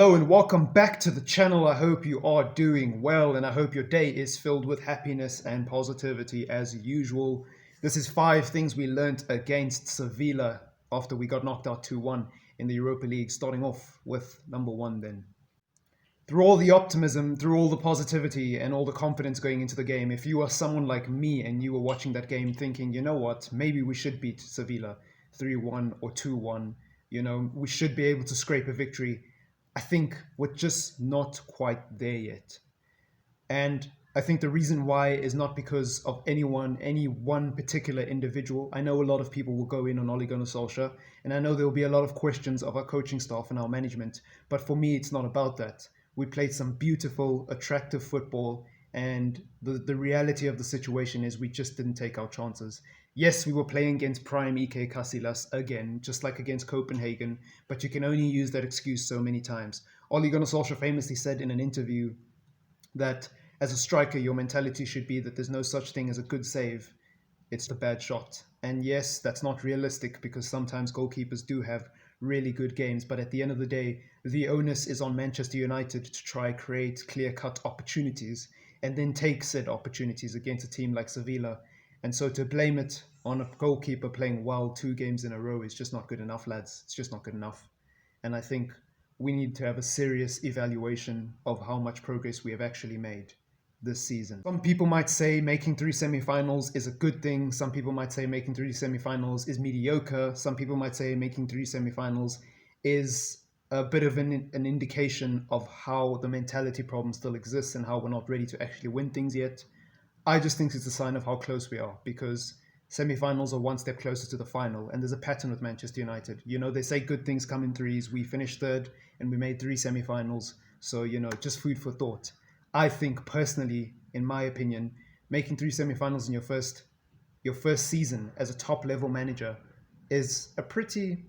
Hello and welcome back to the channel. I hope you are doing well and I hope your day is filled with happiness and positivity as usual. This is 5 things we learned against Sevilla after we got knocked out 2-1 in the Europa League, starting off with number 1 then. Through all the optimism, through all the positivity and all the confidence going into the game, if you are someone like me and you were watching that game thinking, you know what, maybe we should beat Sevilla 3-1 or 2-1, we should be able to scrape a victory, I think we're just not quite there yet. And I think the reason why is not because of any one particular individual. I know a lot of people will go in on Ole Gunnar Solskjaer, and I know there will be a lot of questions of our coaching staff and our management. But for me, it's not about that. We played some beautiful, attractive football, and the reality of the situation is we just didn't take our chances. Yes, we were playing against prime EK Casillas again, just like against Copenhagen, but you can only use that excuse so many times. Ole Gunnar Solskjaer famously said in an interview that as a striker, your mentality should be that there's no such thing as a good save, it's the bad shot. And yes, that's not realistic because sometimes goalkeepers do have really good games, but at the end of the day, the onus is on Manchester United to try create clear-cut opportunities and then take said opportunities against a team like Sevilla. And so to blame it on a goalkeeper playing well 2 games in a row is just not good enough, lads. It's just not good enough. And I think we need to have a serious evaluation of how much progress we have actually made this season. Some people might say making 3 semi-finals is a good thing. Some people might say making 3 semi-finals is mediocre. Some people might say making 3 semi-finals is a bit of an indication of how the mentality problem still exists and how we're not ready to actually win things yet. I just think it's a sign of how close we are, because semi-finals are one step closer to the final, and there's a pattern with Manchester United. They say good things come in threes. We finished 3rd and we made 3 semi-finals, so just food for thought. I think personally, in my opinion, making 3 semi-finals in your first season as a top-level manager is a pretty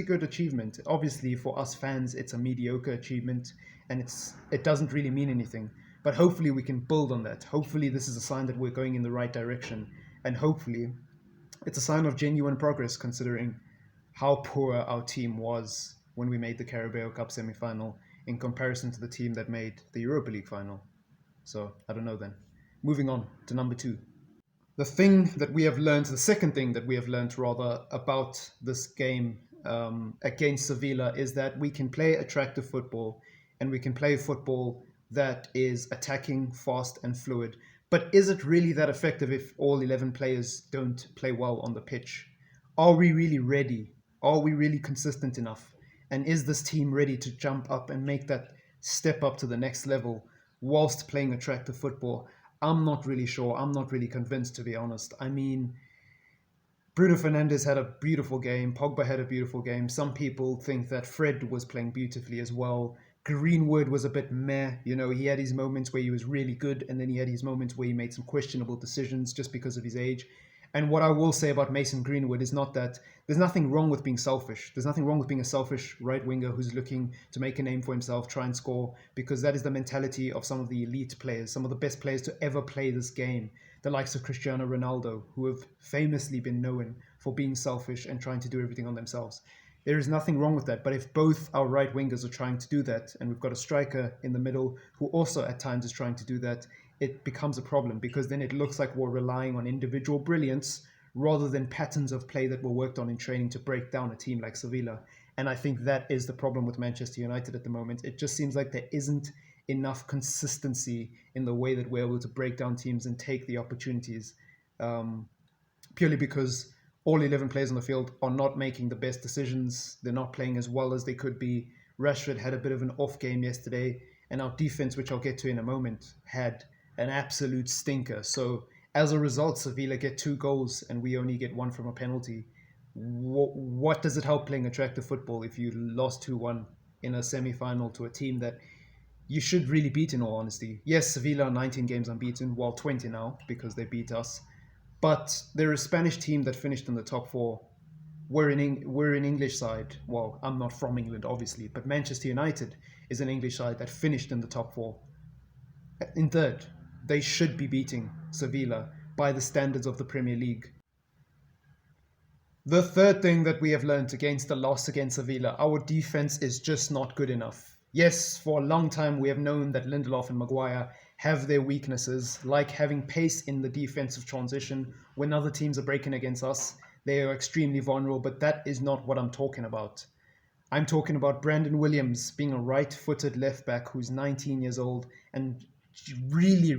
good achievement. Obviously, for us fans, it's a mediocre achievement, and it doesn't really mean anything. But hopefully we can build on that. Hopefully this is a sign that we're going in the right direction. And hopefully it's a sign of genuine progress considering how poor our team was when we made the Carabao Cup semi-final in comparison to the team that made the Europa League final. So, I don't know then. Moving on to number 2. The second thing that we have learned rather about this game against Sevilla is that we can play attractive football and we can play football that is attacking, fast and fluid. But is it really that effective if all 11 players don't play well on the pitch? Are we really ready? Are we really consistent enough? And is this team ready to jump up and make that step up to the next level whilst playing attractive football? I'm not really sure. I'm not really convinced, to be honest. I mean, Bruno Fernandes had a beautiful game. Pogba had a beautiful game. Some people think that Fred was playing beautifully as well. Greenwood was a bit meh. He had his moments where he was really good, and then he had his moments where he made some questionable decisions just because of his age. And what I will say about Mason Greenwood is not that there's nothing wrong with being selfish. There's nothing wrong with being a selfish right winger who's looking to make a name for himself, try and score, because that is the mentality of some of the elite players, some of the best players to ever play this game. The likes of Cristiano Ronaldo, who have famously been known for being selfish and trying to do everything on themselves. There is nothing wrong with that, but if both our right wingers are trying to do that, and we've got a striker in the middle who also at times is trying to do that, it becomes a problem, because then it looks like we're relying on individual brilliance rather than patterns of play that were worked on in training to break down a team like Sevilla. And I think that is the problem with Manchester United at the moment. It just seems like there isn't enough consistency in the way that we're able to break down teams and take the opportunities, purely because all 11 players on the field are not making the best decisions. They're not playing as well as they could be. Rashford had a bit of an off game yesterday, and our defense, which I'll get to in a moment, had an absolute stinker. So as a result, Sevilla get 2 goals and we only get 1 from a penalty. What does it help playing attractive football if you lost 2-1 in a semi-final to a team that you should really beat, in all honesty? Yes, Sevilla are 19 games unbeaten, well 20 now because they beat us. But they're a Spanish team that finished in the top 4. We're an English side. Well, I'm not from England, obviously, but Manchester United is an English side that finished in the top 4. In 3rd, they should be beating Sevilla by the standards of the Premier League. The third thing that we have learned against the loss against Sevilla, our defense is just not good enough. Yes, for a long time we have known that Lindelof and Maguire have their weaknesses, like having pace in the defensive transition. When other teams are breaking against us, they are extremely vulnerable, but that is not what I'm talking about. I'm talking about Brandon Williams being a right-footed left back who's 19 years old and really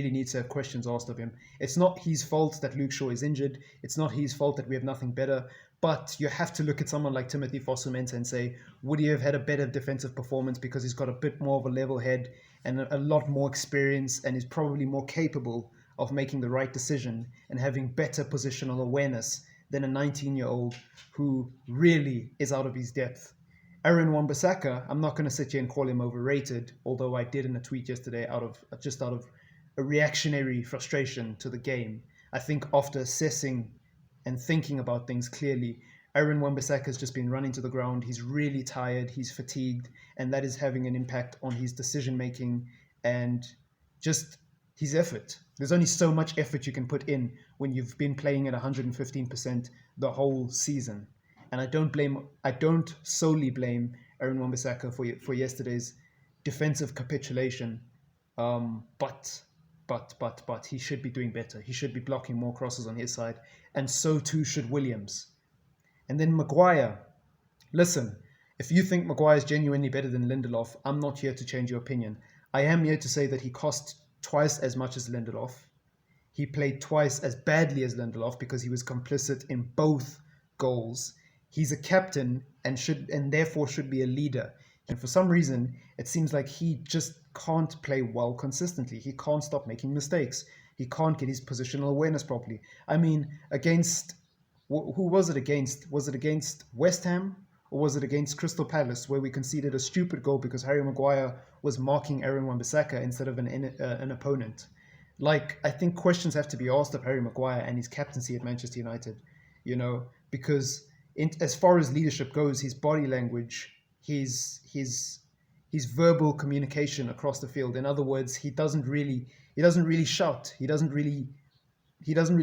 needs to have questions asked of him. It's not his fault that Luke Shaw is injured. It's not his fault that we have nothing better. But you have to look at someone like Timothy Fosu-Mensah and say, would he have had a better defensive performance because he's got a bit more of a level head and a lot more experience and is probably more capable of making the right decision and having better positional awareness than a 19-year-old who really is out of his depth. Aaron Wan-Bissaka, I'm not going to sit here and call him overrated, although I did in a tweet yesterday out of a reactionary frustration to the game. I think after assessing and thinking about things clearly, Aaron Wan-Bissaka has just been running to the ground. He's really tired, he's fatigued, and that is having an impact on his decision making and just his effort. There's only so much effort you can put in when you've been playing at 115% the whole season. And I don't solely blame Aaron Wan-Bissaka for yesterday's defensive capitulation. But he should be doing better. He should be blocking more crosses on his side, and so too should Williams. And then Maguire. Listen, if you think Maguire is genuinely better than Lindelof, I'm not here to change your opinion. I am here to say that he cost twice as much as Lindelof. He played twice as badly as Lindelof because he was complicit in both goals. He's a captain and therefore should be a leader. And for some reason, it seems like he just can't play well consistently. He can't stop making mistakes. He can't get his positional awareness properly. I mean, against who was it against? Was it against West Ham or was it against Crystal Palace where we conceded a stupid goal because Harry Maguire was marking Aaron Wan-Bissaka instead of an opponent? Like, I think questions have to be asked of Harry Maguire and his captaincy at Manchester United, because as far as leadership goes, his body language, his verbal communication across the field. In other words, he doesn't really shout. He doesn't really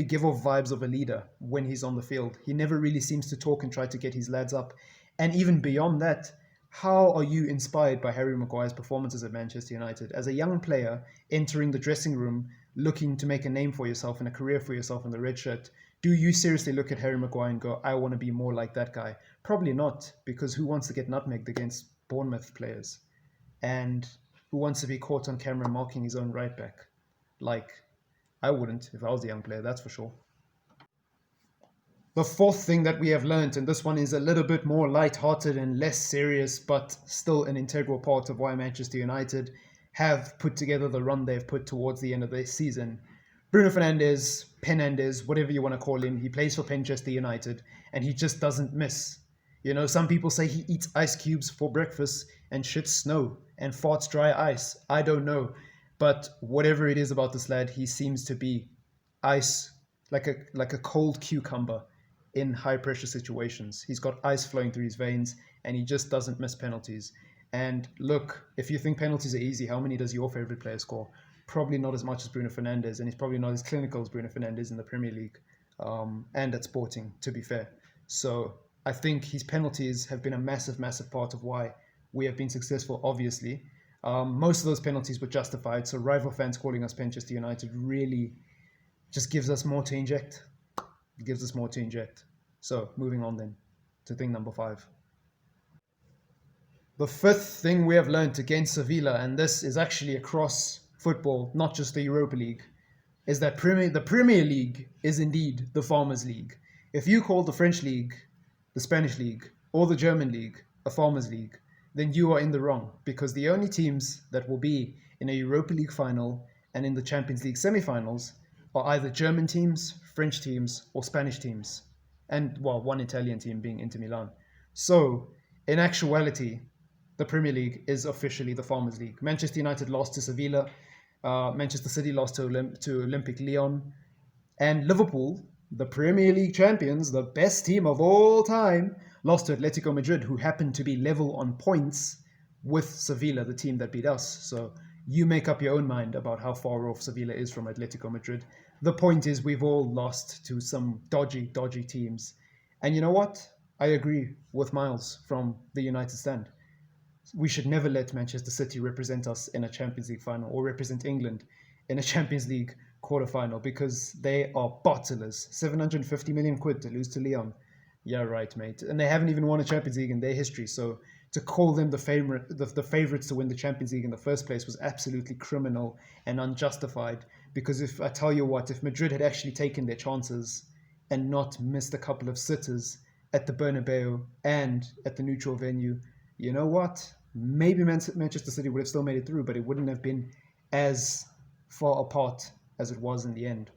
give off vibes of a leader when he's on the field. He never really seems to talk and try to get his lads up. And even beyond that, how are you inspired by Harry Maguire's performances at Manchester United? As a young player entering the dressing room, looking to make a name for yourself and a career for yourself in the red shirt, do you seriously look at Harry Maguire and go, I want to be more like that guy? Probably not, because who wants to get nutmegged against Bournemouth players? And who wants to be caught on camera marking his own right back? Like, I wouldn't if I was a young player, that's for sure. The fourth thing that we have learned, and this one is a little bit more light-hearted and less serious, but still an integral part of why Manchester United have put together the run they've put towards the end of the season. Bruno Fernandes, Penandes, whatever you want to call him, he plays for Manchester United, and he just doesn't miss. Some people say he eats ice cubes for breakfast and shits snow and farts dry ice. I don't know. But whatever it is about this lad, he seems to be ice, like a cold cucumber in high pressure situations. He's got ice flowing through his veins and he just doesn't miss penalties. And look, if you think penalties are easy, how many does your favorite player score? Probably not as much as Bruno Fernandes, and he's probably not as clinical as Bruno Fernandes in the Premier League and at Sporting, to be fair. So I think his penalties have been a massive part of why we have been successful, obviously. Most of those penalties were justified, so rival fans calling us Manchester United really just gives us more to inject. It gives us more to inject. So moving on then to thing number 5. The fifth thing we have learned against Sevilla, and this is actually across football, not just the Europa League, is that the Premier League is indeed the Farmers' League. If you call the French League, the Spanish League, or the German League a Farmers' League, then you are in the wrong, because the only teams that will be in a Europa League final and in the Champions League semi-finals are either German teams, French teams, or Spanish teams. And, well, one Italian team being Inter Milan. So, in actuality, the Premier League is officially the Farmers' League. Manchester United lost to Sevilla. Manchester City lost to Olympic Lyon. And Liverpool, the Premier League champions, the best team of all time, lost to Atletico Madrid, who happened to be level on points with Sevilla, the team that beat us. So you make up your own mind about how far off Sevilla is from Atletico Madrid. The point is we've all lost to some dodgy teams. And you know what? I agree with Miles from the United stand. We should never let Manchester City represent us in a Champions League final or represent England in a Champions League quarterfinal, because they are bottlers. 750 million quid to lose to Lyon. Yeah, right, mate. And they haven't even won a Champions League in their history. So to call them the favorites to win the Champions League in the first place was absolutely criminal and unjustified. Because if I tell you what, if Madrid had actually taken their chances and not missed a couple of sitters at the Bernabeu and at the neutral venue, you know what? Maybe Manchester City would have still made it through, but it wouldn't have been as far apart as it was in the end.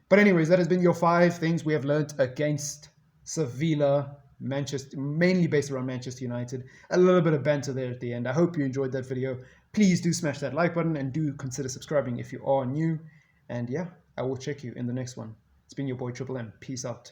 But anyways, that has been your 5 things we have learned against Sevilla, Manchester, mainly based around Manchester United. A little bit of banter there at the end. I hope you enjoyed that video. Please do smash that like button and do consider subscribing if you are new. And yeah, I will check you in the next one. It's been your boy TripleM. Peace out.